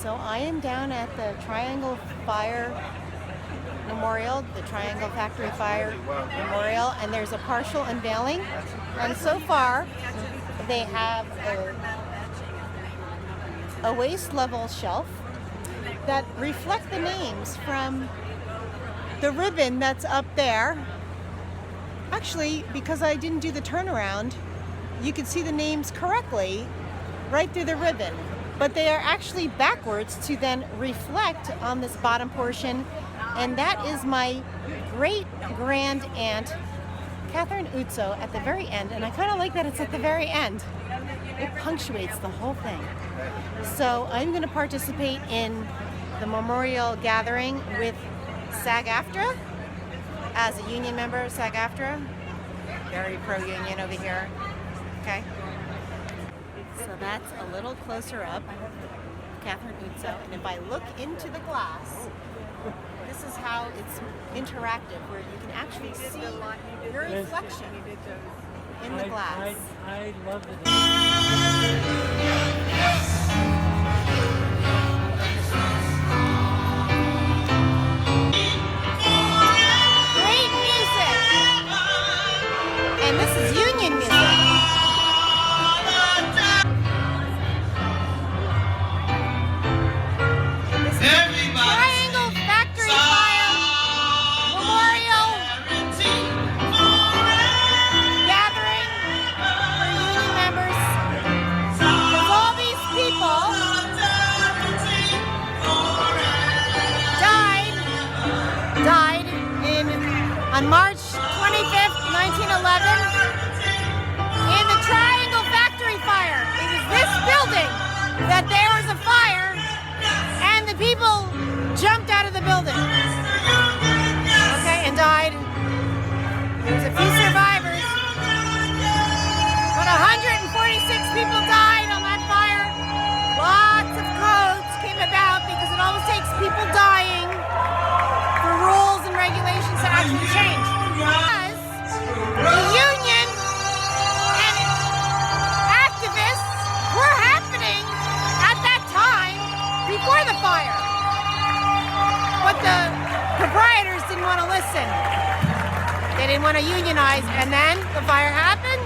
So I am down at the Triangle Fire Memorial, the Triangle Factory Fire Memorial, and there's a partial unveiling. And so far, they have a waist level shelf that reflect the names from the ribbon that's up there. Actually, because I didn't do the turnaround, you can see the names correctly right through the ribbon. But they are actually backwards to then reflect on this bottom portion. And that is my great-grand aunt, Catherine Uzzo, at the very end. And I kind of like that it's at the very end. It punctuates the whole thing. So I'm going to participate in the memorial gathering with SAG-AFTRA as a union member of SAG-AFTRA. Very pro-union over here. Okay. So that's a little closer up, Catherine Uzzo. And if I look into the glass, this is how it's interactive, where you can actually see your reflection in the glass. I love the Great music! And this is union music. Triangle Factory Fire Memorial gathering for union members. Because all these people died on March 25th, 1911 in the Triangle Factory Fire. It was this building that there was a fire and the people jumped out of the building, okay, and died. There's a few survivors, but 146 people died on that fire. Lots of codes came about because it always takes people dying for rules and regulations to actually change. Because the union and activists were happening at that time before the fire. But the proprietors didn't want to listen. They didn't want to unionize, and then the fire happened,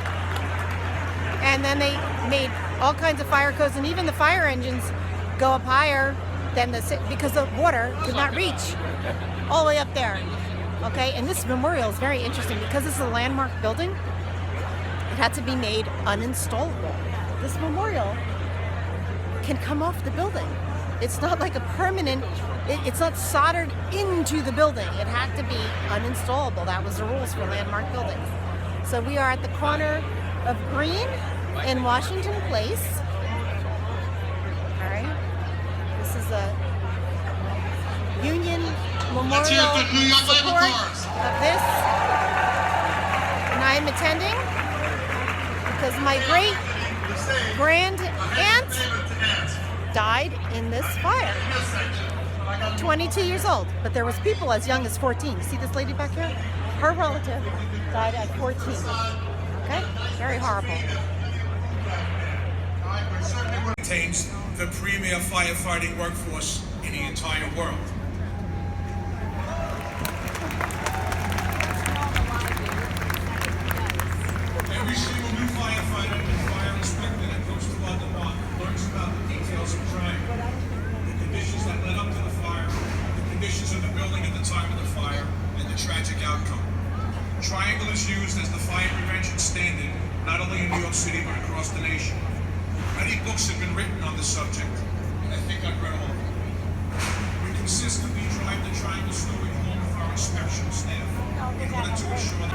and then they made all kinds of fire codes, and even the fire engines go up higher than because the water could not reach all the way up there. Okay, and this memorial is very interesting because this is a landmark building. It had to be made uninstallable. This memorial can come off the building. It's not like a permanent, it's not soldered into the building. It had to be uninstallable. That was the rules for landmark buildings. So we are at the corner of Green and Washington Place. All right. This is a Union Memorial support of this. And I am attending because my great-grand aunt died in this fire. 22 years old, but there was people as young as 14. You see this lady back here? Her relative died at 14. Okay? Very horrible. Contains the premier firefighting workforce in the entire world. Every single new firefighter and fire inspector that goes to our department learns about the details of Triangle, the conditions that led up to the fire, the conditions of the building at the time of the fire, and the tragic outcome. Triangle is used as the fire prevention standard, not only in New York City, but across the nation. Many books have been written on the subject, and I think I've read all of them. We consistently drive the Triangle story home with our inspection staff in order to ensure that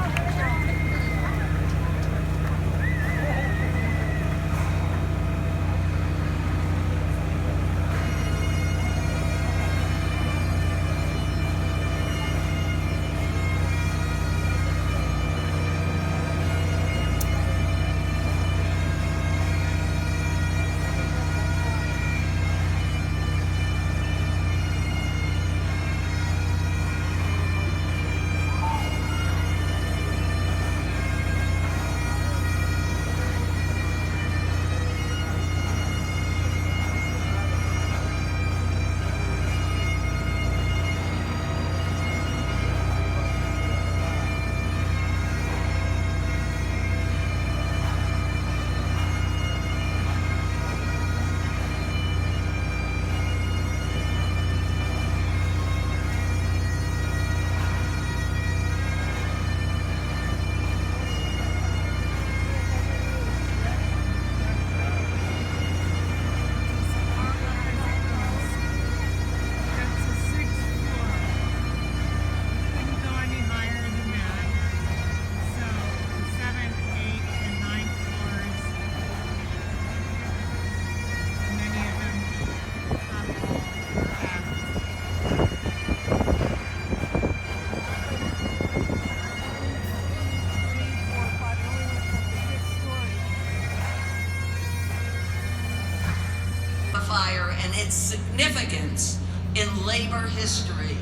its significance in labor history.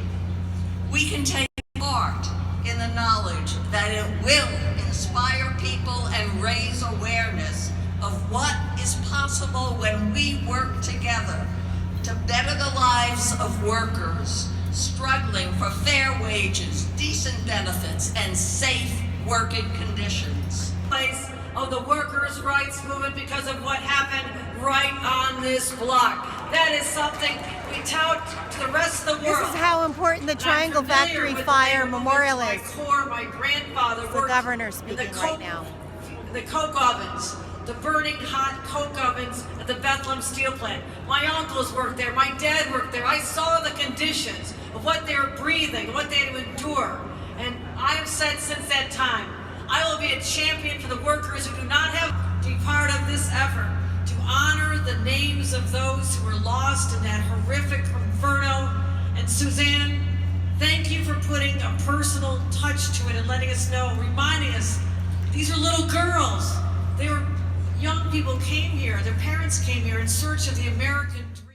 We can take part in the knowledge that it will inspire people and raise awareness of what is possible when we work together to better the lives of workers struggling for fair wages, decent benefits, and safe working conditions. Place of the workers' rights movement because of what happened right on this block. That is something we tout to the rest of the world. This is how important the Triangle Factory fire memorial is. My grandfather The governor speaking right now. The coke ovens, the burning hot coke ovens at the Bethlehem Steel Plant. My uncles worked there, my dad worked there. I saw the conditions of what they were breathing, what they had to endure. And I have said since that time, I will be a champion for the workers who do not have to be part of this effort to honor the names of those who were lost in that horrific inferno. And Suzanne, thank you for putting a personal touch to it and letting us know, reminding us, these are little girls. They were young people came here, their parents came here in search of the American dream.